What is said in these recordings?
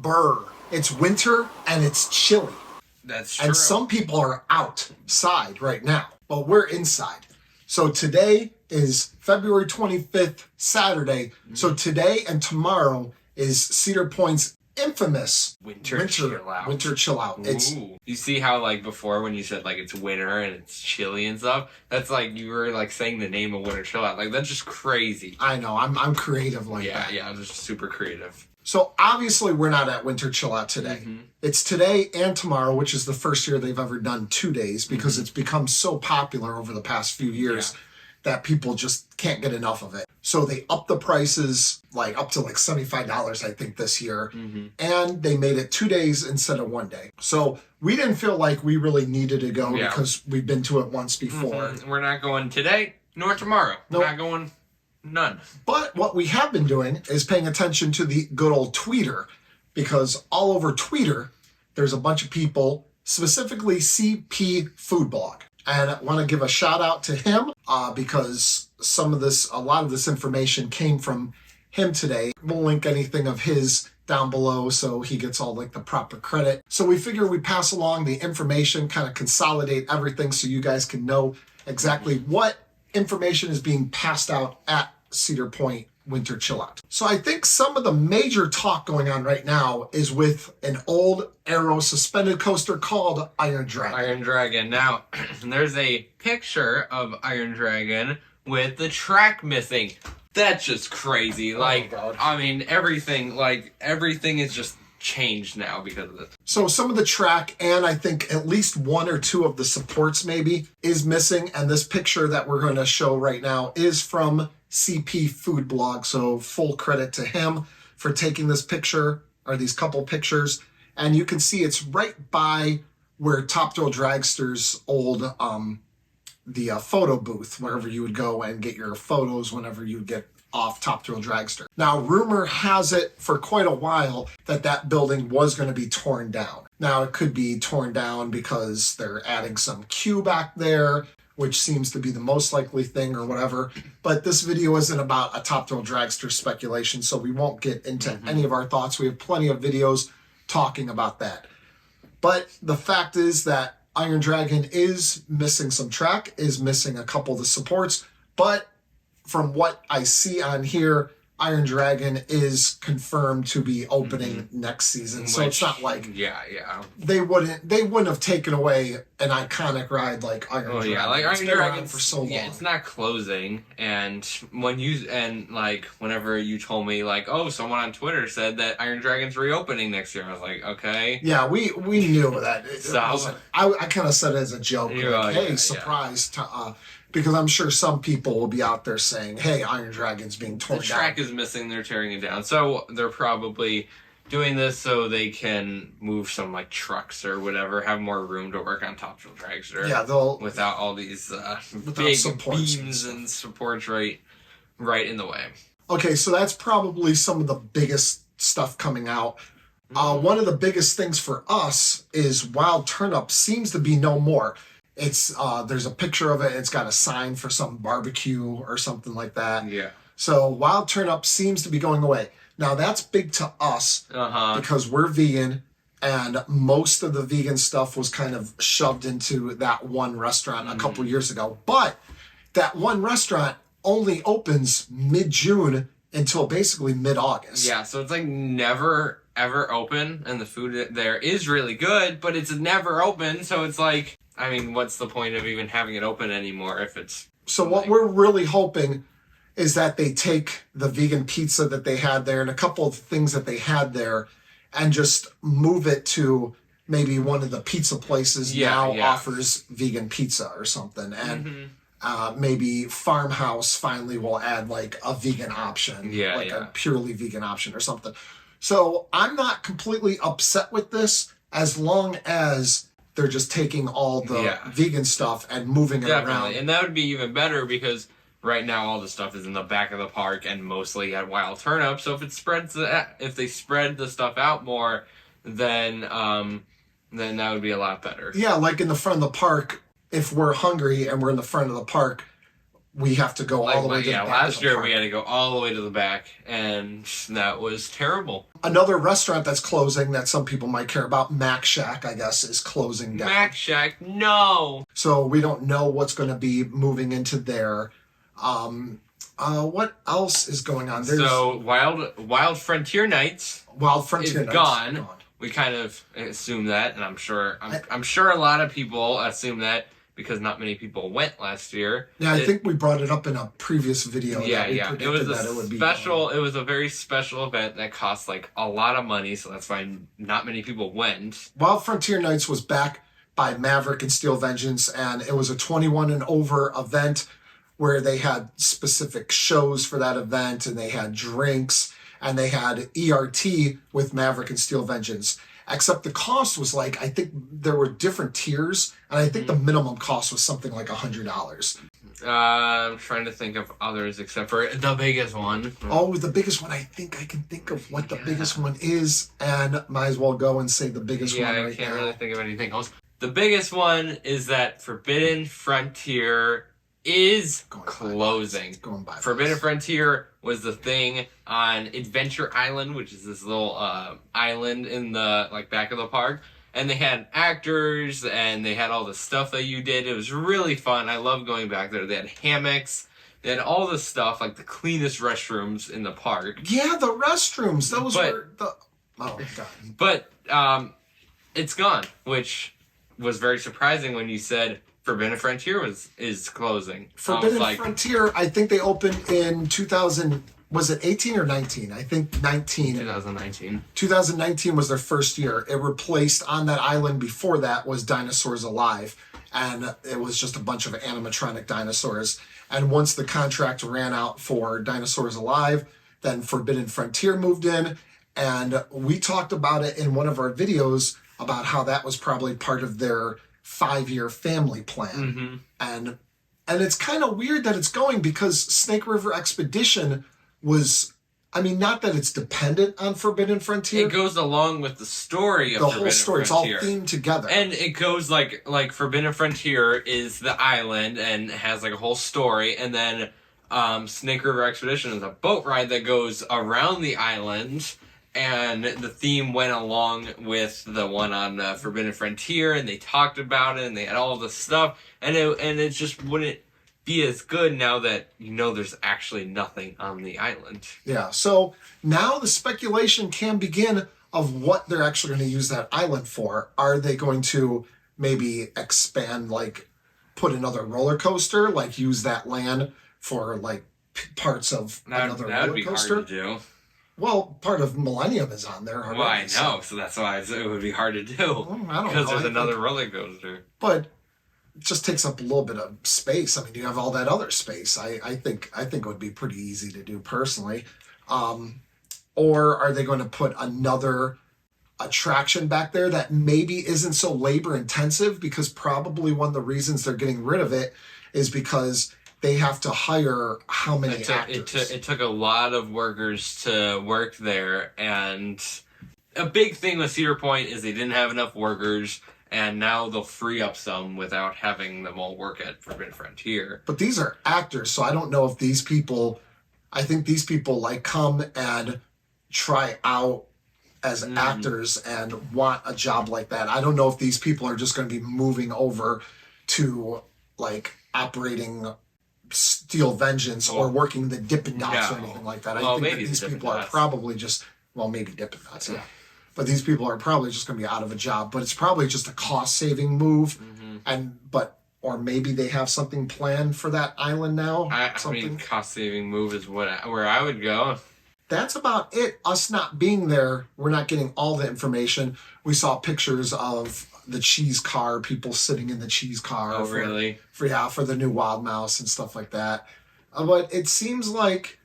burr. It's winter and it's chilly. That's true. And some people are outside right now, but we're inside. So today is February 25th, Saturday. So today and tomorrow is Cedar Point's infamous winter chill out. Winter chill out. It's you see how like before when you said like it's winter and it's chilly and stuff, that's like you were like saying the name of winter chill out. Like that's just crazy. I know. I'm creative like that. Yeah, just super creative. So obviously we're not at winter chill out today. It's today and tomorrow, which is the first year they've ever done 2 days because it's become so popular over the past few years that people just can't get enough of it. So they upped the prices like up to like $75, I think, this year. And they made it 2 days instead of 1 day. So we didn't feel like we really needed to go because we've been to it once before. We're not going today nor tomorrow. We're not going none. But what we have been doing is paying attention to the good old tweeter, because all over Twitter, there's a bunch of people, specifically CP Food Blog. And I want to give a shout out to him because a lot of this information came from him today. We'll link anything of his down below so he gets all like the proper credit. So we figure we pass along the information, kind of consolidate everything so you guys can know exactly what information is being passed out at Cedar Point Winter Chill Out. So I think some of the major talk going on right now is with an old Aero suspended coaster called Iron Dragon. Iron Dragon. Now, there's a picture of Iron Dragon with the track missing. That's just crazy. Like, I mean, everything is just changed now because of this. So some of the track and I think at least one or two of the supports maybe is missing. And this picture that we're going to show right now is from CP Food Blog. So full credit to him for taking this picture or these couple pictures. And you can see it's right by where Top Thrill Dragster's old, the photo booth, wherever you would go and get your photos whenever you get off Top Thrill Dragster. Now, rumor has it for quite a while that that building was going to be torn down. Now, it could be torn down because they're adding some queue back there, which seems to be the most likely thing or whatever. But this video isn't about a Top Thrill Dragster speculation, so we won't get into any of our thoughts. We have plenty of videos talking about that. But the fact is that Iron Dragon is missing some track, is missing a couple of the supports, but from what I see on here, Iron Dragon is confirmed to be opening next season. So it's not like they wouldn't have taken away an iconic ride like Iron Dragon. Yeah, like Iron Dragon for so long. Yeah, it's not closing. And whenever you told me like, oh, someone on Twitter said that Iron Dragon's reopening next year, I was like, okay. Yeah, we knew that. I kind of said it as a joke. Surprise to because I'm sure some people will be out there saying, hey, Iron Dragon's being torn down. The track is missing, they're tearing it down. So they're probably doing this so they can move some like trucks or whatever, have more room to work on Top Thrill Dragster. Yeah, they'll without all these big beams and supports right in the way. Okay, so that's probably some of the biggest stuff coming out. One of the biggest things for us is Wild Turnip seems to be no more. It's there's a picture of it. It's got a sign for some barbecue or something like that. Yeah. So Wild Turnip seems to be going away. Now that's big to us because we're vegan, and most of the vegan stuff was kind of shoved into that one restaurant a couple years ago. But that one restaurant only opens mid-June until basically mid-August. Yeah. So it's like never ever open, and the food there is really good, but it's never open. So it's like, I mean, what's the point of even having it open anymore if it's... So what we're really hoping is that they take the vegan pizza that they had there and a couple of things that they had there and just move it to maybe one of the pizza places offers vegan pizza or something. And maybe Farmhouse finally will add like a vegan option, a purely vegan option or something. So I'm not completely upset with this as long as they're just taking all the vegan stuff and moving it around. And that would be even better because right now all the stuff is in the back of the park and mostly at Wild Turnip. So if they spread the stuff out more, then that would be a lot better. Yeah, like in the front of the park, if we're hungry and we're in the front of the park, we have to go all the way to the back. Last year we had to go all the way to the back, and that was terrible. Another restaurant that's closing that some people might care about, Mac Shack, I guess, is closing down. Mac Shack, no. So we don't know what's going to be moving into there. What else is going on? So Wild Frontier Nights. Wild Frontier Nights gone. We kind of assume that, and I'm sure a lot of people assume that because not many people went last year. Yeah, I think we brought it up in a previous video. Yeah. It was it was a very special event that cost like a lot of money, so that's why not many people went. Wild Frontier Nights was back by Maverick and Steel Vengeance, and it was a 21 and over event where they had specific shows for that event, and they had drinks, and they had ERT with Maverick and Steel Vengeance. Except the cost was like, I think there were different tiers, and I think the minimum cost was something like $100. I'm trying to think of others except for the biggest one. Oh, the biggest one. I think I can think of what the biggest one is, and might as well go and say the biggest one right now. I can't really think of anything else. The biggest one is that Forbidden Frontier is closing. Forbidden Frontier was the thing on Adventure Island, which is this little island in the back of the park, and they had actors and they had all the stuff that you did. It was really fun. I love going back there. They had hammocks. They had all the stuff, like the cleanest restrooms in the park. Yeah, the restrooms. That was where the... Oh, God. But it's gone, which was very surprising when you said Forbidden Frontier is closing. Forbidden Frontier, I think they opened in 2000, was it 18 or 19? I think 19. 2019. 2019 was their first year. It replaced, on that island before that was Dinosaurs Alive, and it was just a bunch of animatronic dinosaurs. And once the contract ran out for Dinosaurs Alive, then Forbidden Frontier moved in, and we talked about it in one of our videos about how that was probably part of their 5-year family plan. And it's kind of weird that it's going, because Snake River Expedition was, I mean, not that it's dependent on Forbidden Frontier. It goes along with the story of the Forbidden whole story. Frontier. It's all themed together. And it goes like Forbidden Frontier is the island and has like a whole story, and then Snake River Expedition is a boat ride that goes around the island. And the theme went along with the one on Forbidden Frontier, and they talked about it, and they had all this stuff, and it just wouldn't be as good now that there's actually nothing on the island. Yeah, so now the speculation can begin of what they're actually going to use that island for. Are they going to maybe expand, like put another roller coaster, like use that land for like parts of another roller coaster? That would be hard to do. Well, part of Millennium is on there already. Well, I know, so that's why it would be hard to do. Well, I don't know. Because there's another roller coaster. But it just takes up a little bit of space. I mean, you have all that other space. I think it would be pretty easy to do personally. Or are they going to put another attraction back there that maybe isn't so labor intensive? Because probably one of the reasons they're getting rid of it is because they have to hire how many actors? It took a lot of workers to work there, and a big thing with Cedar Point is they didn't have enough workers, and now they'll free up some without having them all work at Forbidden Frontier. But these are actors, so I don't know if these people... I think these people like come and try out as actors and want a job like that. I don't know if these people are just going to be moving over to like operating Steel Vengeance or working the Dippin' Dots or anything like that. I think that these people are probably just, well, maybe Dippin' Dots, yeah. But these people are probably just going to be out of a job. But it's probably just a cost-saving move. Or maybe they have something planned for that island now. I mean, cost-saving move is where I would go. That's about it. Us not being there, we're not getting all the information. We saw pictures of the cheese car, people sitting in the cheese car. Oh, really? For the new Wild Mouse and stuff like that. But it seems like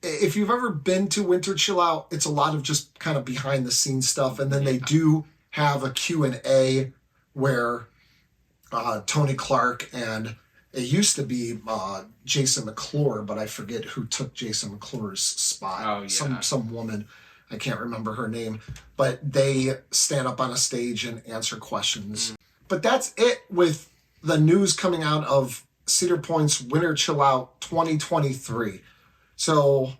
if you've ever been to Winter Chill Out, it's a lot of just kind of behind-the-scenes stuff. And then they do have a Q&A where Tony Clark and it used to be Jason McClure, but I forget who took Jason McClure's spot. Oh, yeah. Some woman, I can't remember her name, but they stand up on a stage and answer questions. But that's it with the news coming out of Cedar Point's Winter Chill Out 2023. So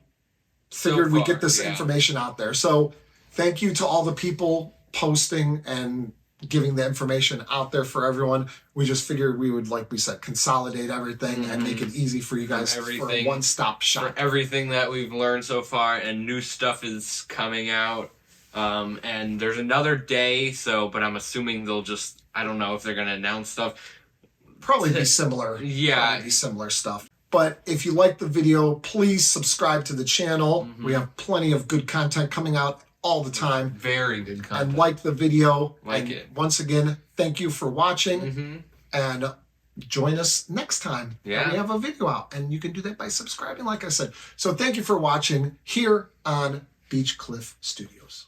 figured we'd get this information out there. So thank you to all the people posting and giving the information out there for everyone. We just figured we would, like we said, consolidate everything and make it easy for you guys for a one-stop shop. For everything that we've learned so far, and new stuff is coming out. And there's another day, but I'm assuming they'll just, I don't know if they're going to announce stuff. Probably be similar. Yeah. Probably be similar stuff. But if you like the video, please subscribe to the channel. We have plenty of good content coming out all the time. Very good content. And like the video. Like it. Once again, thank you for watching. And join us next time. Yeah. We have a video out. And you can do that by subscribing, like I said. So thank you for watching here on Beach Cliff Studios.